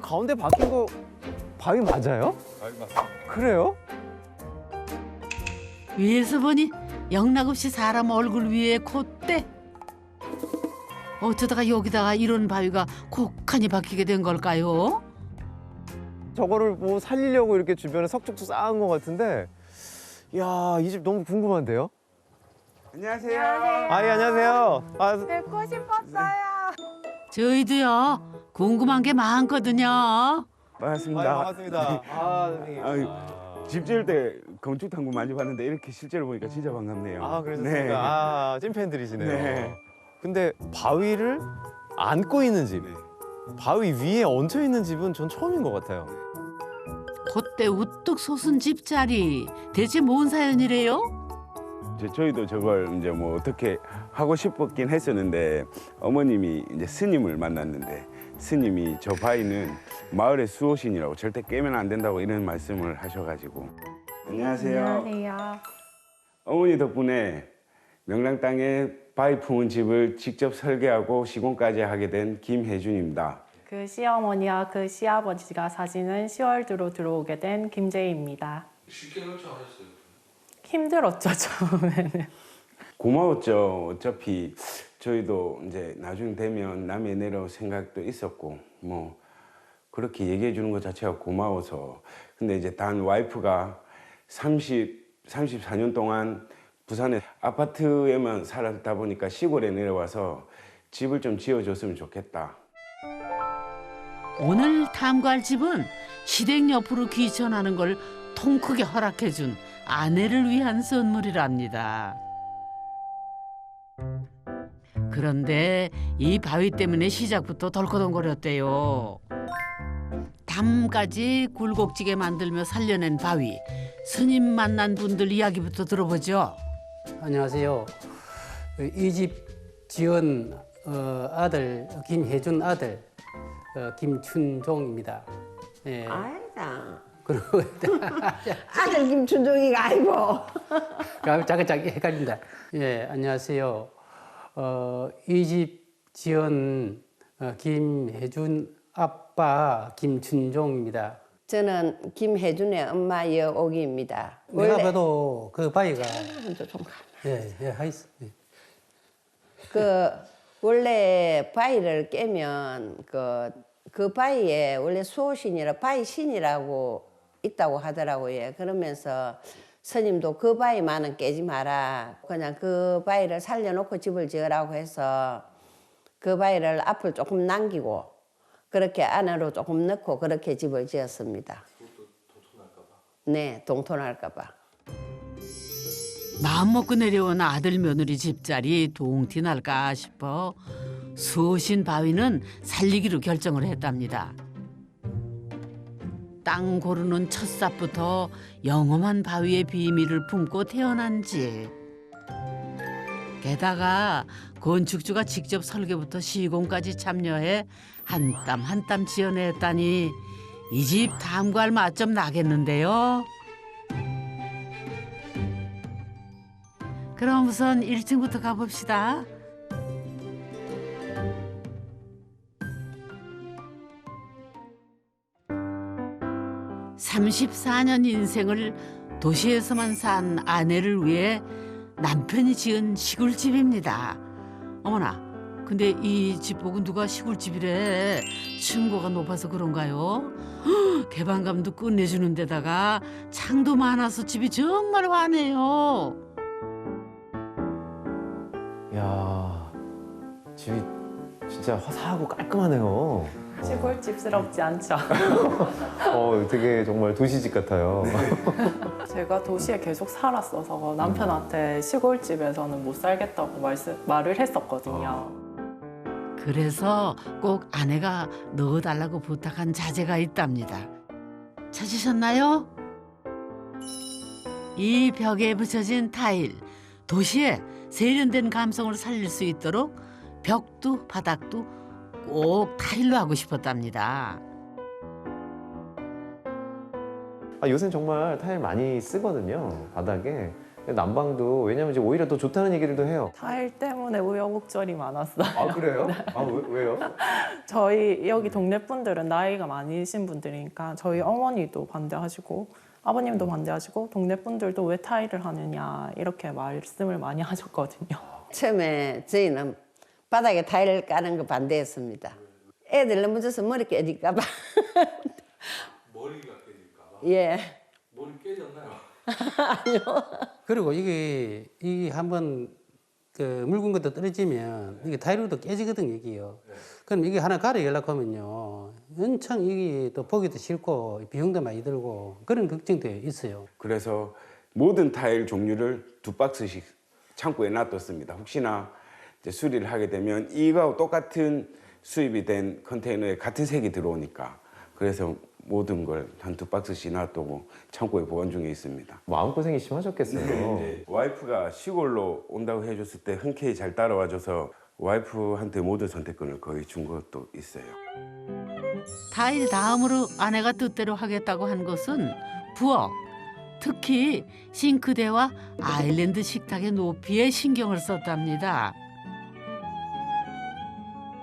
가운데 박힌 거 바위 맞아요? 맞습니다. 그래요? 위에서 보니 영락없이 사람 얼굴 위에 콧대. 어쩌다가 여기다가 이런 바위가 곡하니 박히게 된 걸까요? 저거를 뭐 살리려고 이렇게 주변에 석죽도 쌓은 것 같은데, 이야, 이 집 너무 궁금한데요? 안녕하세요. 아, 예, 안녕하세요. 아, 뵙고 싶었어요. 저희도요 궁금한 게 많거든요. 반갑습니다. 반갑습니다. 아, 선생님. 아유, 집 지을 때 건축 탐구 많이 봤는데 이렇게 실제로 보니까 진짜 반갑네요. 아, 그러셨습니까? 네. 아, 찐팬들이시네요. 네. 근데 바위를 안고 있는 집, 네. 바위 위에 얹혀 있는 집은 전 처음인 것 같아요. 콧대 우뚝 솟은 집자리. 대체 뭔 사연이래요? 저희도 저걸 이제 뭐 어떻게 하고 싶었긴 했었는데 어머님이 이제 스님을 만났는데 스님이 저 바위는 마을의 수호신이라고 절대 깨면 안 된다고 이런 말씀을 하셔가지고 안녕하세요. 안녕하세요. 어머니 덕분에 명랑 땅에 바위 품은 집을 직접 설계하고 시공까지 하게 된 김혜준입니다. 그 시어머니와 그 시아버지가 사시는 시월드로 들어오게 된 김재희입니다. 쉽게 결정하셨어요? 힘들었죠, 처음에는. 고마웠죠. 어차피 저희도 이제 나중 되면 남의 내려올 생각도 있었고 뭐 그렇게 얘기해 주는 것 자체가 고마워서. 근데 이제 단 와이프가 34년 동안 부산에 아파트에만 살았다 보니까 시골에 내려와서 집을 좀 지어줬으면 좋겠다. 오늘 탐구할 집은 시댁 옆으로 귀천하는 걸 통크게 허락해준 아내를 위한 선물이랍니다. 그런데 이 바위 때문에 시작부터 덜커덩거렸대요. 담까지 굴곡지게 만들며 살려낸 바위. 스님 만난 분들 이야기부터 들어보죠. 안녕하세요. 이 집 지은 아들 김혜준 아들 김춘종입니다. 예. 아니다. 그리고 아들 김춘종이가 아니고. 잠깐 헷갈린다. 예, 안녕하세요. 이 집 지은 김혜준 아빠 김춘종입니다. 저는 김혜준의 엄마 여옥이입니다. 내가 봐도 그 바위가 먼저 좀 가. 예, 하이스. 예. 원래 바위를 깨면 그 바위에 원래 수호신이라 바위신이라고 있다고 하더라고요. 그러면서 스님도 그 바위만은 깨지 마라. 그냥 그 바위를 살려놓고 집을 지으라고 해서 그 바위를 앞을 조금 남기고 그렇게 안으로 조금 넣고 그렇게 집을 지었습니다. 네, 동토날까 봐. 마음 먹고 내려온 아들 며느리 집자리 동티 날까 싶어 수호신 바위는 살리기로 결정을 했답니다. 땅 고르는 첫삽부터 영험한 바위의 비밀을 품고 태어난 집. 게다가 건축주가 직접 설계부터 시공까지 참여해 한 땀 한 땀 지어냈다니 이 집 탐구할 맛 좀 나겠는데요. 그럼 우선 1층부터 가봅시다. (34년) 인생을 도시에서만 산 아내를 위해 남편이 지은 시골집입니다. 어머나, 근데 이 집 보고 누가 시골집이래? 층고가 높아서 그런가요? 헉, 개방감도 끝내주는 데다가 창도 많아서 집이 정말 환해요. 이야, 집이 진짜 화사하고 깔끔하네요. 시골집스럽지 않죠? 되게 정말 도시집 같아요. 제가 도시에 계속 살았어서 남편한테 시골집에서는 못 살겠다고 말을 했었거든요. 그래서 꼭 아내가 넣어달라고 부탁한 자재가 있답니다. 찾으셨나요? 이 벽에 붙여진 타일. 도시의 세련된 감성을 살릴 수 있도록 벽도 바닥도 꼭 타일로 하고 싶었답니다. 요새는 정말 타일 많이 쓰거든요, 바닥에. 난방도 왜냐면 이제 오히려 더 좋다는 얘기들도 해요. 타일 때문에 우여곡절이 많았어요. 아 그래요? 아 왜요? 저희 여기 동네 분들은 나이가 많으신 분들이니까 저희 어머니도 반대하시고 아버님도 반대하시고 동네 분들도 왜 타일을 하느냐 이렇게 말씀을 많이 하셨거든요. 처음에 저희는 바닥에 타일 까는 거 반대했습니다. 애들 넘어져서 머리 깨질까 봐. 머리가 깨질까 봐. 예. 머리 깨졌나요? 그리고 이게 한번 그 묽은 것도 떨어지면 이게 타일도 깨지거든 이게요. 그럼 이게 하나 가려려고 하면요, 엄청 이게 또 보기도 싫고 비용도 많이 들고 그런 걱정도 있어요. 그래서 모든 타일 종류를 2박스씩 창고에 놔뒀습니다. 혹시나 이제 수리를 하게 되면 이거하고 똑같은 수입이 된 컨테이너에 같은 색이 들어오니까, 그래서 모든 걸 한 2박스씩 놔두고 창고에 보관 중에 있습니다. 마음고생이 심하셨겠어요. 이제 와이프가 시골로 온다고 해줬을 때 흔쾌히 잘 따라와줘서 와이프한테 모든 선택권을 거의 준 것도 있어요. 타일 다음으로 아내가 뜻대로 하겠다고 한 것은 부엌. 특히 싱크대와 아일랜드 식탁의 높이에 신경을 썼답니다.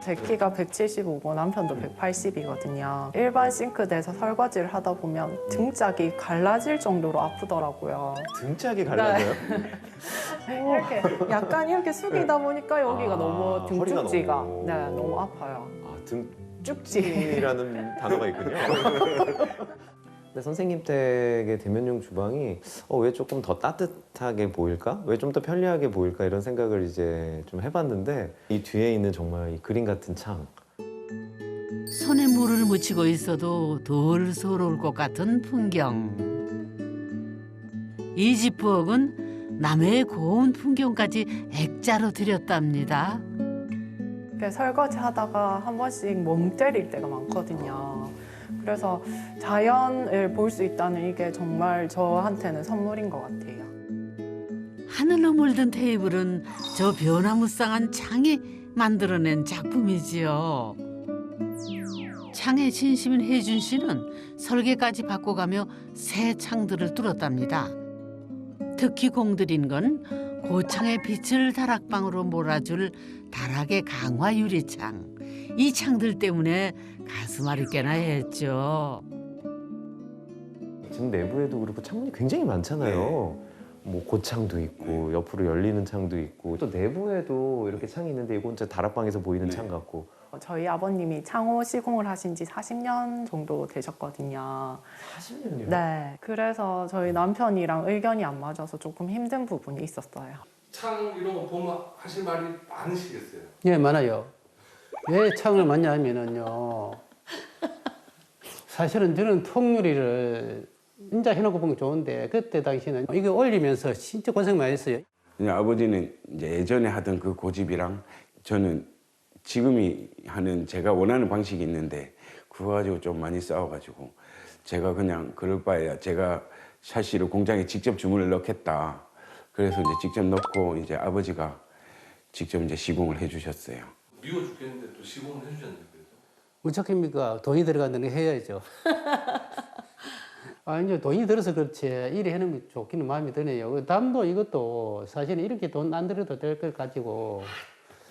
제 키가 175고 남편도 180이거든요. 일반 싱크대에서 설거지를 하다 보면 등짝이 갈라질 정도로 아프더라고요. 등짝이 갈라져요? 이렇게 약간 이렇게 숙이다 보니까 여기가 너무 등 허리가 쭉지가 너무- 네, 너무 아파요. 쭉지. 쭉지라는 단어가 있군요. 근데 선생님 댁의 대면용 주방이 왜 조금 더 따뜻하게 보일까? 왜 좀 더 편리하게 보일까? 이런 생각을 이제 좀 해봤는데 이 뒤에 있는 정말 이 그림 같은 창. 손에 물을 묻히고 있어도 덜 서러울 것 같은 풍경. 이 집 부엌은 남해의 고운 풍경까지 액자로 들였답니다. 이렇게 설거지 하다가 한 번씩 멍 때릴 때가 많거든요. 그래서 자연을 볼 수 있다는 이게 정말 저한테는 선물인 것 같아요. 하늘로 물든 테이블은 저 변화무쌍한 창이 만들어낸 작품이지요. 창에 진심인 혜준 씨는 설계까지 바꿔가며 새 창들을 뚫었답니다. 특히 공들인 건 고창의 빛을 다락방으로 몰아줄 다락의 강화 유리창. 이 창들 때문에 가슴 아리께나 했죠. 지금 내부에도 그렇고 창문이 굉장히 많잖아요. 뭐 고창도 있고 옆으로 열리는 창도 있고 또 내부에도 이렇게 창이 있는데 이건 진짜 다락방에서 보이는 창 같고. 저희 아버님이 창호 시공을 하신 지 40년 정도 되셨거든요. 40년이요? 네, 그래서 저희 남편이랑 의견이 안 맞아서 조금 힘든 부분이 있었어요. 창 이런 거 보면 하실 말이 많으시겠어요. 예, 많아요. 왜 창을 많냐 하면은요, 사실은 저는 통유리를 인자 해놓고 보면 좋은데 그때 당시에는 이거 올리면서 진짜 고생 많이 했어요. 그냥 아버지는 이제 예전에 하던 그 고집이랑 저는 지금이 하는 제가 원하는 방식이 있는데 그거 가지고 좀 많이 싸워가지고 제가 그냥 그럴 바에야 제가 샤시를 공장에 직접 주문을 넣겠다. 그래서 이제 직접 넣고 이제 아버지가 직접 이제 시공을 해주셨어요. 미워 죽겠는데 또 시공을 해주셨는데 그래도. 어떻게입니까? 돈이 들어가는 거 해야죠. 아니요, 돈이 들어서 그렇지. 일이 해놓은 게 좋기는 마음이 드네요. 그 담도 이것도 사실은 이렇게 돈 안 들어도 될 걸 가지고.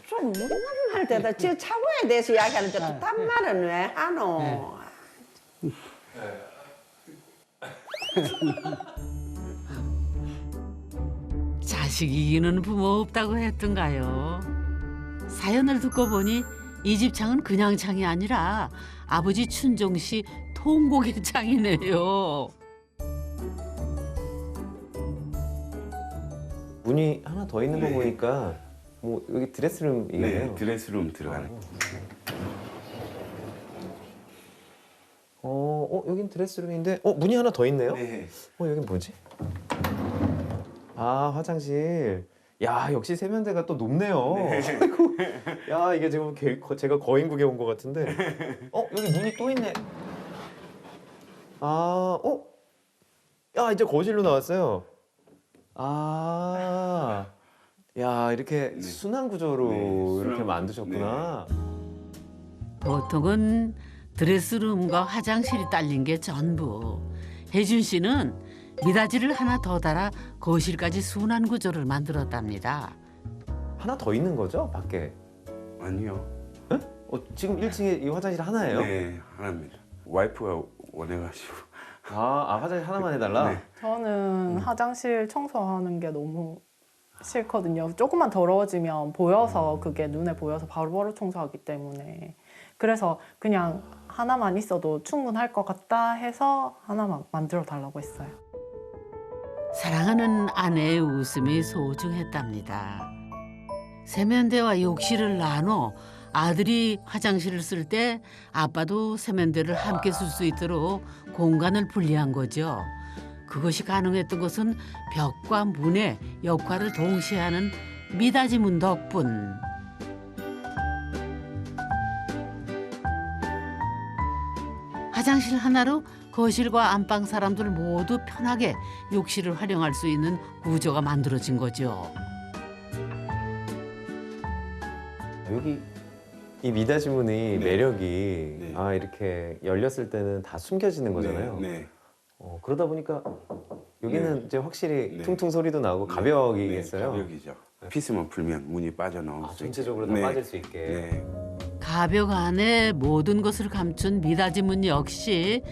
좀 못나는 할 때다 저 차고에 대해서 이야기하는데 딴 말은 왜 하노? 자식 이기는 부모 없다고 했던가요? 사연을 듣고 보니 이 집 창은 그냥 창이 아니라 아버지 춘종 씨 통곡의 창이네요. 문이 하나 더 있는 거 보니까 뭐 여기 드레스룸이겠네요. 네, 드레스룸 들어가는. 여긴 드레스룸인데 문이 하나 더 있네요. 네. 여긴 뭐지? 아, 화장실. 야, 역시 세면대가 또 높네요. 아이고. 야, 이게 지금 제가 거인국에 온 것 같은데. 여기 문이 또 있네. 야, 이제 거실로 나왔어요. 야, 이렇게 순환 구조로 네, 이렇게 만드셨구나. 보통은 드레스룸과 화장실이 딸린 게 전부. 혜준 씨는 미닫이를 하나 더 달아 거실까지 순환 구조를 만들었답니다. 하나 더 있는 거죠? 밖에? 아니요. 지금 1층에 이 화장실 하나예요? 네, 하나입니다. 와이프가 원해가지고. 화장실 하나만 해달라? 네. 저는 화장실 청소하는 게 너무 싫거든요. 조금만 더러워지면 보여서 그게 눈에 보여서 바로바로 청소하기 때문에 그래서 그냥 하나만 있어도 충분할 것 같다 해서 하나만 만들어 달라고 했어요. 사랑하는 아내의 웃음이 소중했답니다. 세면대와 욕실을 나눠 아들이 화장실을 쓸 때 아빠도 세면대를 함께 쓸 수 있도록 공간을 분리한 거죠. 그것이 가능했던 것은 벽과 문의 역할을 동시에 하는 미닫이 문 덕분. 화장실 하나로 거실과 안방 사람들 모두 편하게 욕실을 활용할 수 있는 구조가 만들어진 거죠. 여기 이 미닫이 문의 네. 매력이 네. 이렇게 열렸을 때는 다 숨겨지는 거잖아요. 네. 그러다 보니까 여기는 네. 이제 확실히 네. 퉁퉁 소리도 나고 네. 가벽이겠어요. 네, 가벽이죠. 피스만 풀면 문이 빠져나올 수 있게. 전체적으로 다 네. 빠질 수 있게. 네. 가벽 안에 모든 것을 감춘 미닫이 문 역시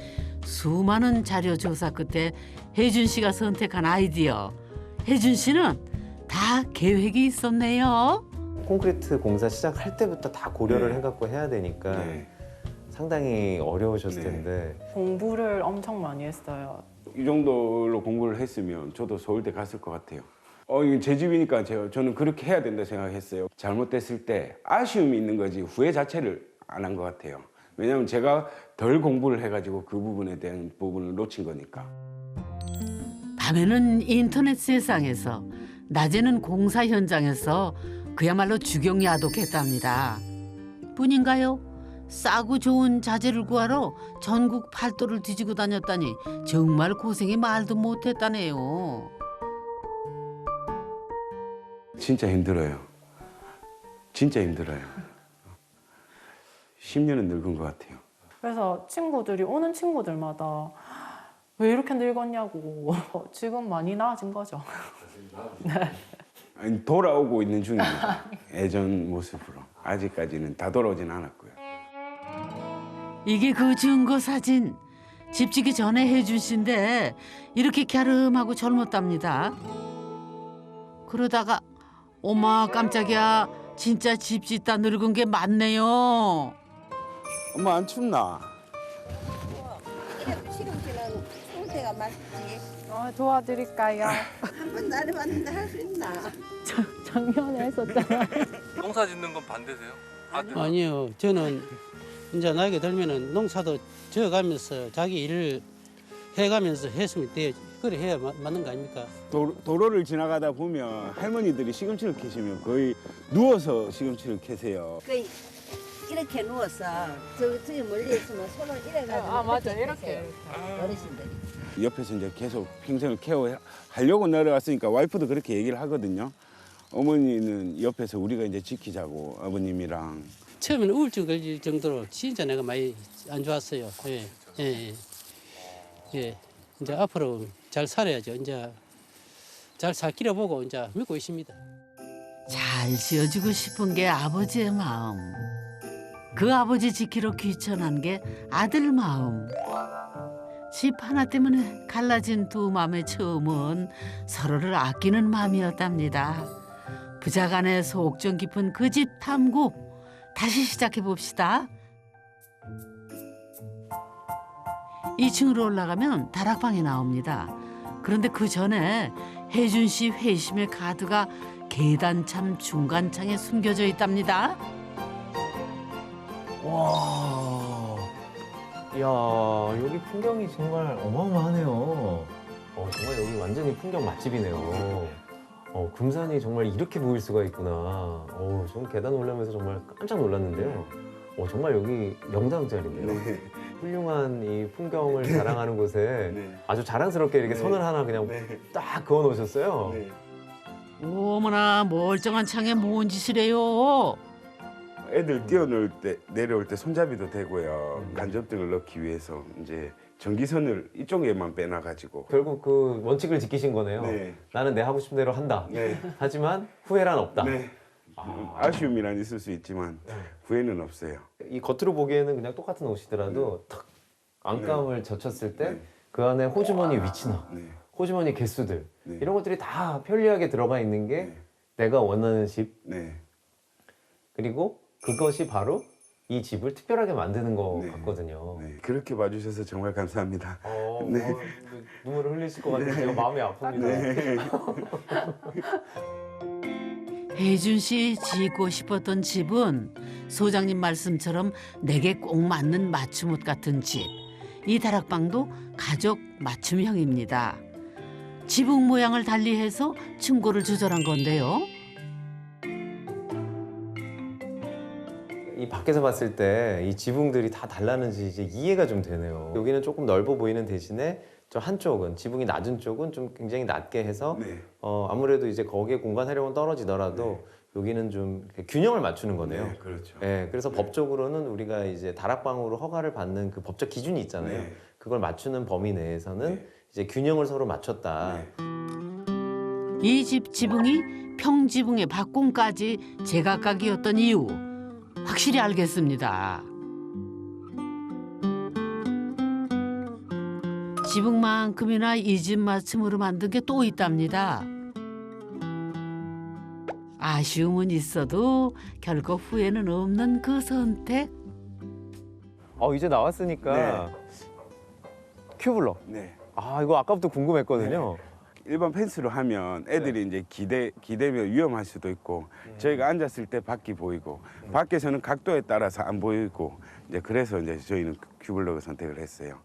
수많은 자료 조사 끝에 혜준 씨가 선택한 아이디어. 혜준 씨는 다 계획이 있었네요. 콘크리트 공사 시작할 때부터 다 고려를 네. 해갖고 해야 되니까 네. 상당히 어려우셨을 네. 텐데 공부를 엄청 많이 했어요. 이 정도로 공부를 했으면 저도 서울대 갔을 것 같아요. 이게 제 집이니까 저는 그렇게 해야 된다 생각했어요. 잘못됐을 때 아쉬움이 있는 거지 후회 자체를 안 한 것 같아요. 왜냐하면 제가 덜 공부를 해가지고 그 부분에 대한 부분을 놓친 거니까. 밤에는 인터넷 세상에서, 낮에는 공사 현장에서 그야말로 주경야독했답니다. 뿐인가요? 싸고 좋은 자재를 구하러 전국 팔도를 뒤지고 다녔다니 정말 고생이 말도 못했다네요. 진짜 힘들어요. 진짜 힘들어요. 10년은 늙은 것 같아요. 그래서 친구들이 오는 친구들마다 왜 이렇게 늙었냐고 지금 많이 나아진 거죠. 아니, 돌아오고 있는 중입니다. 예전 모습으로. 아직까지는 다 돌아오진 않았고요. 이게 그 증거 사진. 집 짓기 전에 혜준 씨인데 이렇게 갸름하고 젊었답니다. 그러다가 엄마 깜짝이야. 진짜 집 짓다 늙은 게 맞네요. 엄마 안 춥나? 시금치는 상태가 맛있지. 도와드릴까요? 한번 나려봤는데 할 수 있나? 작년에 했었잖아요. 농사 짓는 건 반대세요? 아니요, 저는 이제 나이가 들면은 농사도 지어가면서 자기 일을 해가면서 했으면 돼야지. 그래 해야 맞는 거 아닙니까? 도로를 지나가다 보면 할머니들이 시금치를 캐시면 거의 누워서 시금치를 캐세요. 그 이렇게 누워서 저기 멀리 있으면 손을 이래가지고 맞아, 이렇게 어르신들이. 옆에서 이제 계속 평생을 케어하려고 내려왔으니까 와이프도 그렇게 얘기를 하거든요. 어머니는 옆에서 우리가 이제 지키자고 아버님이랑. 처음에는 우울증 걸릴 정도로 진짜 내가 많이 안 좋았어요. 예. 이제 앞으로 잘 살아야죠. 이제 잘 살 길을 보고 이제 믿고 있습니다. 잘 지어주고 싶은 게 아버지의 마음. 그 아버지 지키러 귀천한 게 아들 마음. 집 하나 때문에 갈라진 두 마음의 처음은 서로를 아끼는 마음이었답니다. 부자간의 속정 깊은 그 집 탐구 다시 시작해 봅시다. 2층으로 올라가면 다락방이 나옵니다. 그런데 그 전에 혜준 씨 회심의 카드가 계단참 중간창에 숨겨져 있답니다. 와, 야 여기 풍경이 정말 어마어마하네요. 정말 여기 완전히 풍경 맛집이네요. 금산이 정말 이렇게 보일 수가 있구나. 전 계단 올라오면서 정말 깜짝 놀랐는데요. 정말 여기 명당자리네요. 훌륭한 이 풍경을 자랑하는 곳에 네. 아주 자랑스럽게 이렇게 네. 선을 하나 그냥 네. 딱 그어 놓으셨어요. 네. 어머나 멀쩡한 창에 뭔 짓이래요. 애들 뛰어놀 때 내려올 때 손잡이도 되고요. 간접등을 넣기 위해서 이제 전기선을 이쪽에만 빼놔가지고. 결국 그 원칙을 지키신 거네요. 네. 나는 내 하고 싶은 대로 한다. 네. 하지만 후회란 없다. 네. 아쉬움이란 있을 수 있지만 후회는 없어요. 이 겉으로 보기에는 그냥 똑같은 옷이더라도 탁 안감을 젖혔을 때 그 안에 호주머니 위치나 네. 호주머니 개수들 네. 이런 것들이 다 편리하게 들어가 있는 게 네. 내가 원하는 집 네. 그리고 그것이 바로 이 집을 특별하게 만드는 것 네. 같거든요. 네. 그렇게 봐주셔서 정말 감사합니다. 네. 눈물을 흘리실 것 같아서 제가 마음이 아픕니다. 혜준 씨 짓고 싶었던 집은 소장님 말씀처럼 내게 꼭 맞는 맞춤옷 같은 집. 이 다락방도 가족 맞춤형입니다. 지붕 모양을 달리해서 층고를 조절한 건데요. 이 밖에서 봤을 때 이 지붕들이 다 달랐는지 이제 이해가 좀 되네요. 여기는 조금 넓어 보이는 대신에 저 한쪽은 지붕이 낮은 쪽은 좀 굉장히 낮게 해서 네. 아무래도 이제 거기에 공간 활용은 떨어지더라도 여기는 좀 이렇게 균형을 맞추는 거네요. 네, 그렇죠. 예, 그래서 네. 법적으로는 우리가 이제 다락방으로 허가를 받는 그 법적 기준이 있잖아요. 네. 그걸 맞추는 범위 내에서는 네. 이제 균형을 서로 맞췄다. 네. 이 집 지붕이 평지붕의 박공까지 제각각이었던 이유 확실히 알겠습니다. 지붕만큼이나 이 집 맞춤으로 만든 게 또 있답니다. 아쉬움은 있어도 결코 후회는 없는 그 선택. 이제 나왔으니까 큐블럭. 네. 아, 이거 아까부터 궁금했거든요. 일반 펜스로 하면 애들이 이제 기대면 위험할 수도 있고 저희가 앉았을 때 밖이 보이고 밖에서는 각도에 따라서 안 보이고 이제 그래서 이제 저희는 큐블럭을 선택을 했어요.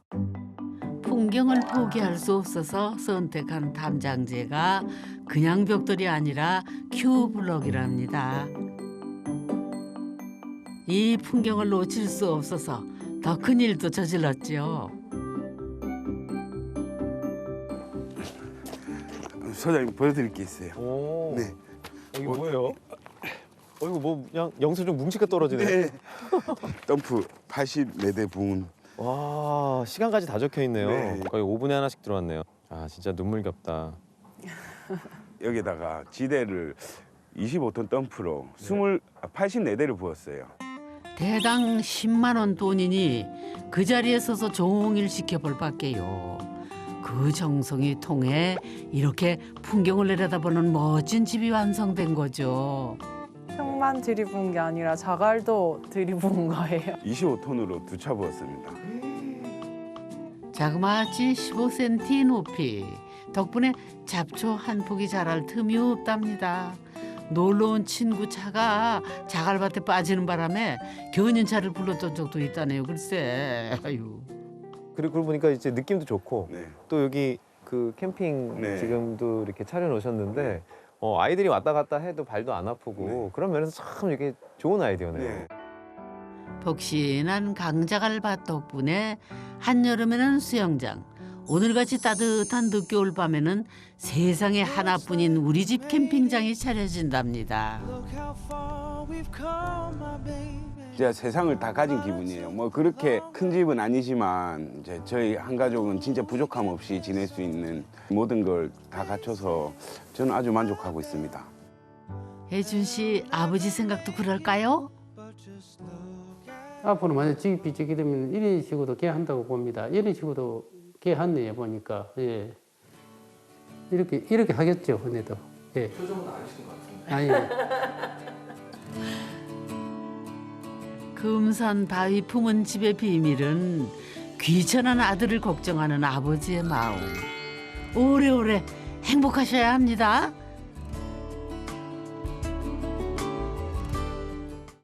풍경을 포기할 수 없어서 선택한 담장재가 그냥 벽돌이 아니라 큐블럭이랍니다. 이 풍경을 놓칠 수 없어서 더 큰 일도 저질렀죠. 소장님 보여드릴 게 있어요. 오. 네. 이게 뭐예요? 이거 뭐 그냥 영수증 뭉치가 떨어지네. 네. 덤프 84대 부은. 와, 시간까지 다 적혀 있네요. 네. 거의 5분에 하나씩 들어왔네요. 아, 진짜 눈물겹다. 여기다가 지대를 25톤 덤프로 84대를 부었어요. 대당 10만 원 돈이니 그 자리에 서서 종일 지켜볼 밖에요. 그 정성이 통해 이렇게 풍경을 내려다보는 멋진 집이 완성된 거죠. 흙만 들이부은 게 아니라 자갈도 들이부은 거예요. 25톤으로 2차 부었습니다. 자그마치 15cm 높이. 덕분에 잡초 한 폭이 자랄 틈이 없답니다. 놀러온 친구 차가 자갈밭에 빠지는 바람에 견인차를 불렀던 적도 있다네요. 글쎄. 아유. 그리고 그러고 보니까 이제 느낌도 좋고 네. 또 여기 그 캠핑 네. 지금도 이렇게 차려놓으셨는데 아이들이 왔다 갔다 해도 발도 안 아프고 네. 그런 면에서 참 이게 좋은 아이디어네요. 네. 폭신한 강자갈밭 덕분에 한여름에는 수영장, 오늘같이 따뜻한 늦겨울 밤에는 세상에 하나뿐인 우리 집 캠핑장이 차려진답니다. 제가 세상을 다 가진 기분이에요. 뭐 그렇게 큰 집은 아니지만 이제 저희 한 가족은 진짜 부족함 없이 지낼 수 있는 모든 걸 다 갖춰서 저는 아주 만족하고 있습니다. 혜준 씨 아버지 생각도 그럴까요? 앞으로 만약 집이 저기 되면 이런 식으로 개한다고 봅니다. 이런 식으로 개한네요 보니까. 예. 이렇게 하겠죠, 언니도. 예. 표정은 아니신 것 같은데. 아니. 금산 바위 품은 집의 비밀은 귀천한 아들을 걱정하는 아버지의 마음. 오래오래 행복하셔야 합니다.